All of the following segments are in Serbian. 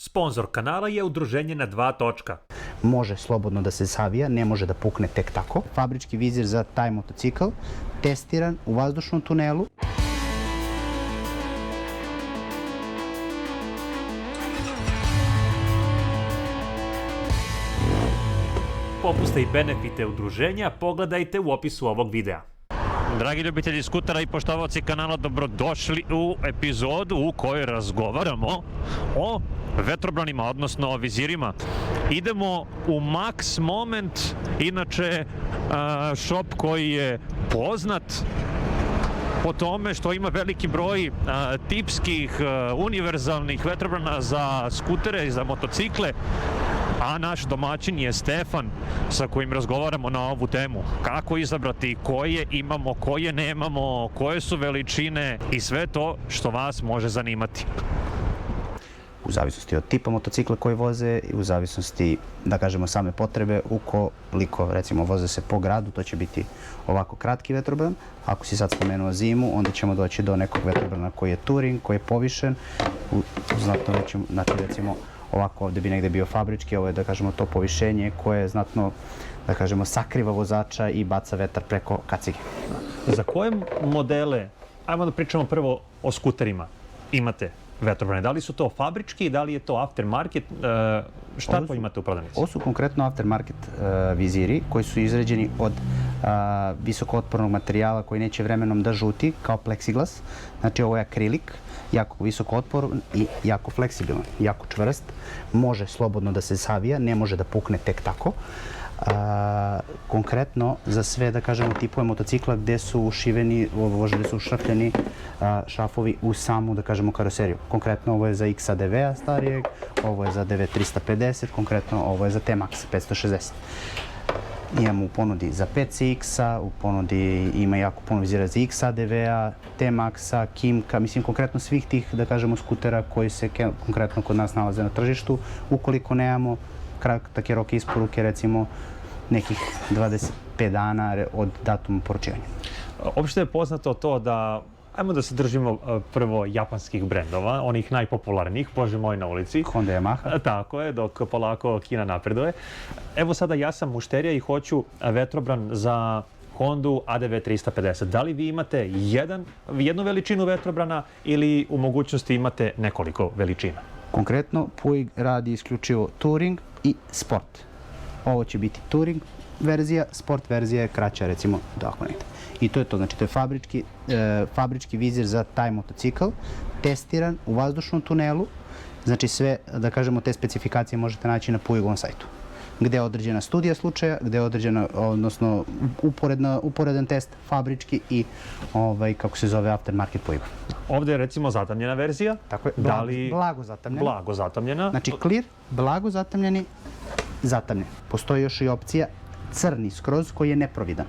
Sponzor kanala je udruženje na dva točka. Može slobodno da se savija, ne može da pukne tek tako. Fabrički vizir za taj motocikl, testiran u vazdušnom tunelu. Popuste i benefite udruženja pogledajte u opisu ovog videa. Dragi ljubitelji skutera i poštovaoci kanala, dobrodošli u epizodu u kojoj razgovaramo o vetrobranima, odnosno o vizirima. Idemo u Max Moment, inače shop koji je poznat po tome što ima veliki broj tipskih, univerzalnih vetrobrana za skutere i za motocikle, a naš domaćin je Stefan sa kojim razgovaramo na ovu temu. Kako izabrati, koje imamo, koje nemamo, koje su veličine i sve to što vas može zanimati. U zavisnosti od tipa motocikla koji voze i u zavisnosti, da kažemo, same potrebe, ukoliko, recimo, voze se po gradu, to će biti ovako kratki vetrobran. Ako si sad spomenuo zimu, onda ćemo doći do nekog vetrobrana koji je touring, koji je povišen, u znatno većem, znači, recimo, ovako ovde bi negde bio fabrički, ovo je, da kažemo, to povišenje koje znatno, da kažemo, sakriva vozača i baca vetar preko kacige. Za koje modele, ajmo da pričamo prvo o skuterima, imate vetrobrane? Da li su to fabrički, da li je to aftermarket, šta to imate u prodavnici? Ovo su konkretno aftermarket viziri koji su izrađeni od visokootpornog materijala koji neće vremenom da žuti, kao pleksiglas. Znači, ovo je akrilik, jako visoko otporan i jako fleksibilan, jako čvrst. Može slobodno da se savija, ne može da pukne tek tako. Konkretno za sve, da kažemo, tipove motocikla gde su ušiveni, gde su ušrafljeni šrafovi u samu, da kažemo, karoseriju. Konkretno ovo je za XADV-a starijeg, ovo je za DV350, konkretno ovo je za T-Max 560. Imamo u ponudi za PCX-a, u ponudi ima jako puno vizira za XADV-a, T-Maxa, Kimka, mislim konkretno svih tih, da kažemo, skutera koji se konkretno kod nas nalaze na tržištu. Ukoliko nemamo kratak je rok isporuke, recimo nekih 25 dana od datuma poručivanja. Opšte je poznato to da, ajmo da se držimo prvo japanskih brendova, onih najpopularnijih, bože moj, na ulici. Honda, Yamaha. Tako je, dok polako Kina napreduje. Evo sada ja sam mušterija i hoću vetrobran za Hondu ADV 350. Da li vi imate jednu veličinu vetrobrana ili u mogućnosti imate nekoliko veličina? Konkretno, Puig radi isključivo touring i sport. Ovo će biti touring verzija, sport verzija je kraća, recimo, tako negde. I to je to, znači to je fabrički vizir za taj motocikl, testiran u vazdušnom tunelu, znači sve, da kažemo, te specifikacije možete naći na Puigovom sajtu. Gde je određena studija slučaja, gde je određena, odnosno, uporedan test fabrički i, kako se zove, aftermarket Puiga. Ovde je, recimo, zatamnjena verzija. Tako je, blago zatamljena. Blago zatamljena. Znači, clear, blago zatamljeni, zatamljen. Postoji još i opcija crni skroz koji je neprovidan.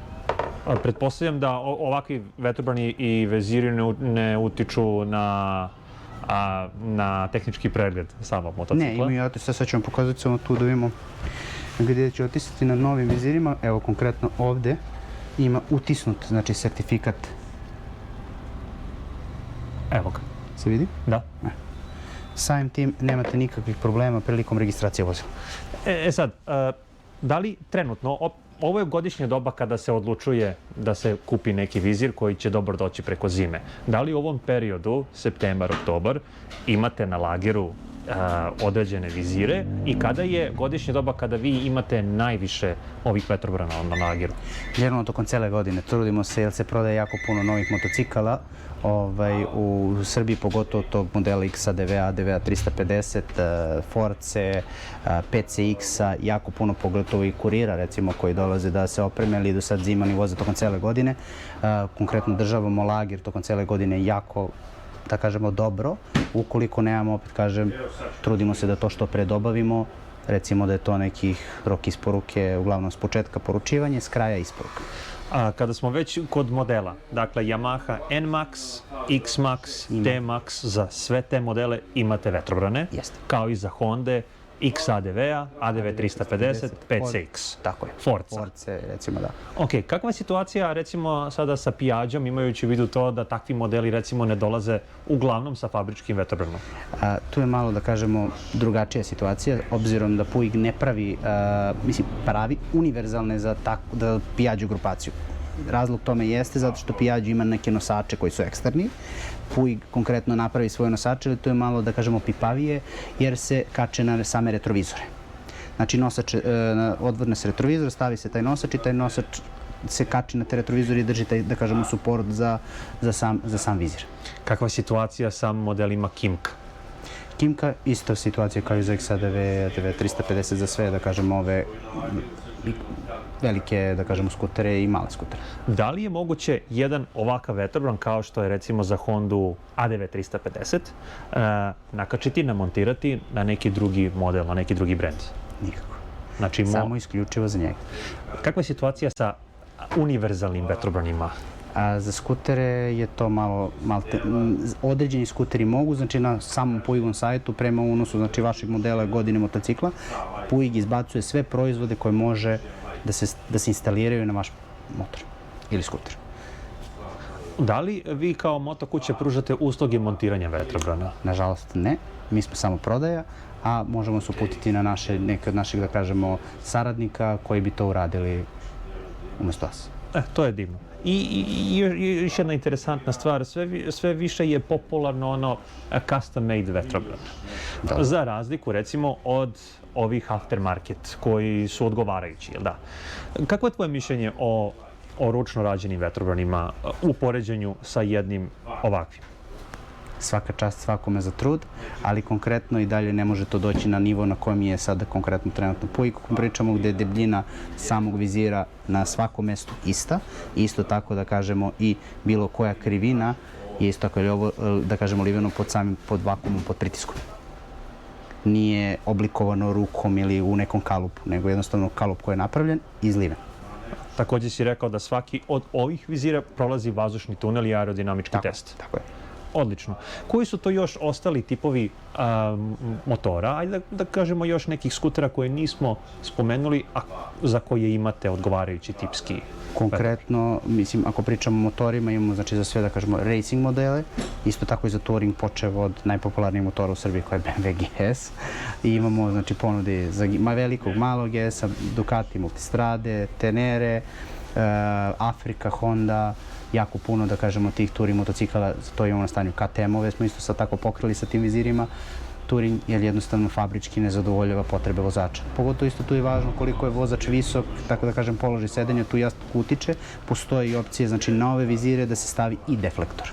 Pretpostavljam da ovakvi vetrobrani i veziri ne utiču na tehnički pregled samog motocikla. Ne, imaju, sad ćemo pokazati samo tu da vidimo gdje će otisati na novim vizirima. Evo, konkretno ovde ima utisnut, znači, sertifikat. Evo ga. Se vidi? Da. Samim tim nemate nikakvih problema prilikom registracije vozila. Sad, da li trenutno, ovo je godišnje doba kada se odlučuje da se kupi neki vizir koji će dobro doći preko zime. Da li u ovom periodu, septembar, oktobar, imate na lageru određene vizire i kada je godišnje doba kada vi imate najviše ovih vetrobrana na lageru? Generalno tokom cele godine trudimo se jer se prodaje jako puno novih motocikala u Srbiji, pogotovo tog modela XADV-a, ADV-a 350, Force, PCX-a, jako puno, pogotovo i kurira, recimo, koji dolaze da se opreme ili do sad zimani voze tokom cele godine. Konkretno državamo lager tokom cele godine jako, da kažemo, dobro. Ukoliko nemamo, opet kažem, trudimo se da to što pre dobavimo, recimo da je to nekih rok isporuke, uglavnom s početka poručivanja, s kraja isporuka. Kada smo već kod modela, dakle Yamaha NMAX, XMAX, T-Max, za sve te modele imate vetrobrane, Jeste. kao i za Honda, XADV-a, ADV 350, PCX. Tako je. Forza. Force, recimo da. Ok, kakva je situacija recimo sada sa Piaggio, imajući u vidu to da takvi modeli recimo ne dolaze uglavnom sa fabričkim vetrobranom? Tu je malo, da kažemo, drugačija situacija, obzirom da Puig ne pravi, pravi univerzalne za Piaggio grupaciju. Razlog tome jeste zato što Piaggio ima neke nosače koji su eksterni. Puig konkretno napravi svoje nosače, ali to je malo, da kažemo, pipavije, jer se kače na same retrovizore. Znači, nosač, odvrne se retrovizor, stavi se taj nosač i taj nosač se kači na te retrovizor i drži taj, da kažemo, suport za sam vizir. Kakva je situacija sa modelima Kimca? Kimca, ista situacija kao i za XADV, ADV 350 za sve, da kažemo, ove velike, da kažemo, skutere i male skutere. Da li je moguće jedan ovakav vetrobran kao što je recimo za Hondu ADV 350 nakačiti, namontirati na neki drugi model, na neki drugi brend? Nikako. Znači, Samo isključivo za njega. kakva je situacija sa univerzalnim vetrobranima? A za skutere je to malo određeni skuteri mogu, znači na samom Puigovom sajtu prema unosu, znači vašeg modela godine motocikla, Puig izbacuje sve proizvode koje može da se instaliraju na vaš motor ili skuter. Da li vi kao motokuće pružate usluge montiranja vetrobrana? Nažalost ne, mi smo samo prodaja, a možemo se uputiti na neke od naših, da kažemo, saradnika koji bi to uradili umjesto vas. To je divno. I još jedna interesantna stvar, sve više je popularno ono custom made vetrobran. Da. Za razliku recimo od ovih aftermarket koji su odgovarajući, jel da? Kako je tvoje mišljenje o ručno rađenim vetrobranima u poređenju sa jednim ovakvim? Svaka čast svakome za trud, ali konkretno i dalje ne može to doći na nivo na kojem je sada konkretno trenutno Puig. Pričamo gde je debljina samog vizira na svakom mestu ista. Isto tako, da kažemo, i bilo koja krivina je isto tako, ovo, da kažemo, liveno pod vakuumom, pod pritiskom. Nije oblikovano rukom ili u nekom kalupu, nego jednostavno kalup koji je napravljen i izliven. Također si rekao da svaki od ovih vizira prolazi vazdušni tunel i aerodinamički test. Tako je. Odlično. Koji su to još ostali tipovi motora? Ajde da kažemo još nekih skutera koje nismo spomenuli, a za koje imate odgovarajući tipski. Konkretno, mislim, ako pričamo o motorima, imamo, znači, za sve, da kažemo, racing modele, isto tako i za touring, počev od najpopularnijih motora u Srbiji koji je BMW GS. I imamo, znači, ponude za velikog, malog GS-a, Ducati, Multistrade, Tenere, Afrika, Honda, jako puno, da kažemo, tih touring motocikala, to imamo na stanju KTM-ove, smo isto sad tako pokrili sa tim vizirima. Touring, jer jednostavno fabrički ne zadovoljava potrebe vozača. Pogotovo isto tu je važno koliko je vozač visok, tako da kažem, položaj sedenja, tu jasno utiče. Postoje i opcije, znači, na ove vizire da se stavi i deflektor.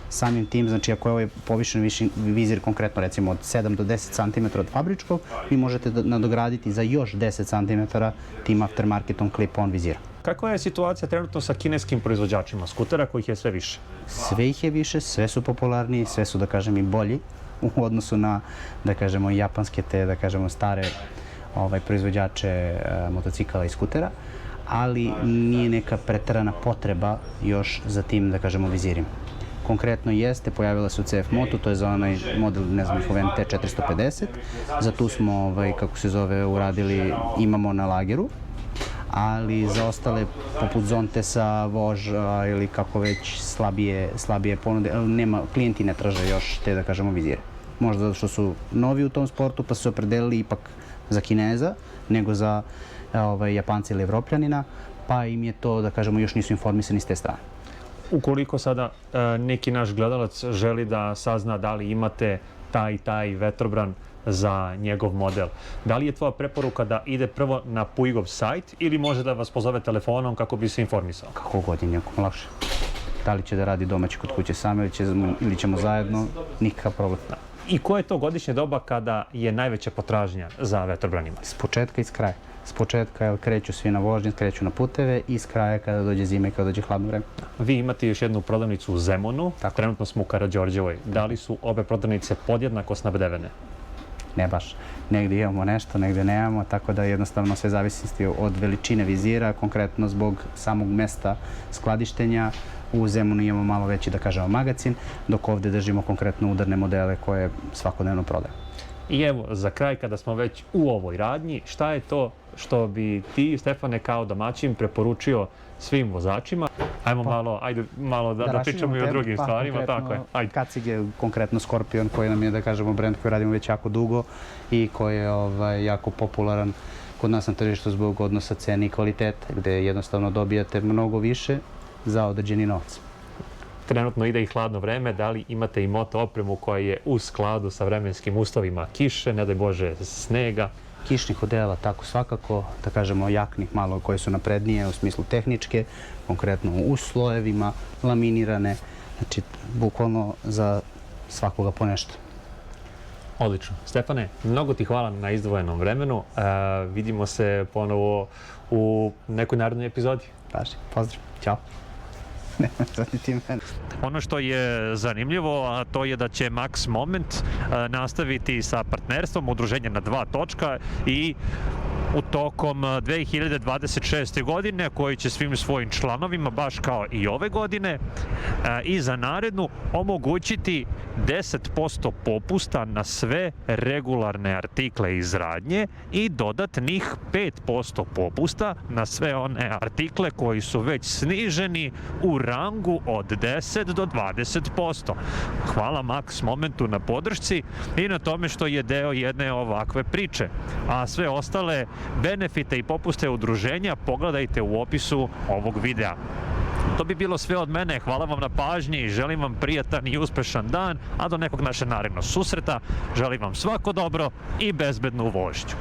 Samim tim, znači, ako je ovaj povišen vizir, konkretno recimo od 7 do 10 cm od fabričkog, vi možete nadograditi za još 10 cm tim aftermarketom clip-on vizira. Kakva je situacija trenutno sa kineskim proizvođačima skutera, kojih je sve više? Sve ih je više, sve su popularniji, sve su, da kažem, i bolji u odnosu na, da kažemo, japanske te, da kažemo, stare proizvođače motocikala i skutera, ali nije neka preterana potreba još za tim, da kažemo, vizirima. Konkretno jeste, pojavila se u CF Moto, to je za onaj model, ne znam, NT 450. Za tu smo, kako se zove, uradili, imamo na lageru, ali za ostale, poput Zontesa, Voža ili kako već slabije ponude, klijenti ne traže još te, da kažemo, vizire. Možda zato što su novi u tom sportu, pa su se opredelili ipak za Kineza, nego za Japanca ili Evropljanina, pa im je to, da kažemo, još nisu informisani s te strane. Ukoliko sada neki naš gledalac želi da sazna da li imate taj i taj vetrobran za njegov model, da li je tvoja preporuka da ide prvo na Puigov sajt ili može da vas pozove telefonom kako bi se informisao? Kako god je nekom lakše. Da li će da radi domaći kod kuće sam ili ćemo zajedno, nikakav problem. I koje je to godišnje doba kada je najveća potražnja za vetrobranima? S početka i s kraja. S početka kreću svi na vožnje, kreću na puteve i s kraja kada dođe zima i kada dođe hladno vreme. Vi imate još jednu prodavnicu u Zemunu, trenutno smo u Karađorđevoj. Da li su obe prodavnice podjednako snabdevene? Ne baš. Negdje imamo nešto, negdje nemamo, tako da jednostavno sve zavisi od veličine vizira, konkretno zbog samog mesta skladištenja. U Zemunu imamo malo veći, da kažemo, magacin, dok ovdje držimo konkretno udarne modele koje svakodnevno prodaju. I evo, za kraj, kada smo već u ovoj radnji, šta je to što bi ti, Stefane, kao domaćin preporučio svim vozačima? Ajmo malo da pričamo i o drugim stvarima, tako je. Ajde. Kacig je konkretno Scorpion koji nam je, da kažemo, brend koji radimo već jako dugo i koji je jako popularan kod nas na tržištu zbog odnosa cene i kvaliteta, gde jednostavno dobijate mnogo više za određeni novac. Trenutno ide i hladno vreme, da li imate i moto opremu koja je u skladu sa vremenskim uslovima kiše, ne daj Bože snega? Kišnih odela, tako svakako, da kažemo jaknih malo koje su naprednije u smislu tehničke, konkretno u slojevima, laminirane, znači bukvalno za svakoga po nešto. Odlično. Stefane, mnogo ti hvala na izdvojenom vremenu. Vidimo se ponovo u nekoj narednoj epizodi. Paži, pozdrav, ćao. Ono što je zanimljivo, a to je da će Max Moment nastaviti sa partnerstvom udruženja na 2 točka i u tokom 2026. godine, koji će svim svojim članovima, baš kao i ove godine, i za narednu omogućiti 10% popusta na sve regularne artikle iz radnje i dodatnih 5% popusta na sve one artikle koji su već sniženi u rangu od 10 do 20%. Hvala Max Momentu na podršci i na tome što je deo jedne ovakve priče. A sve ostale benefite i popuste udruženja pogledajte u opisu ovog videa. To bi bilo sve od mene. Hvala vam na pažnji i želim vam prijatan i uspešan dan, a do nekog našeg narednog susreta želim vam svako dobro i bezbednu vožnju.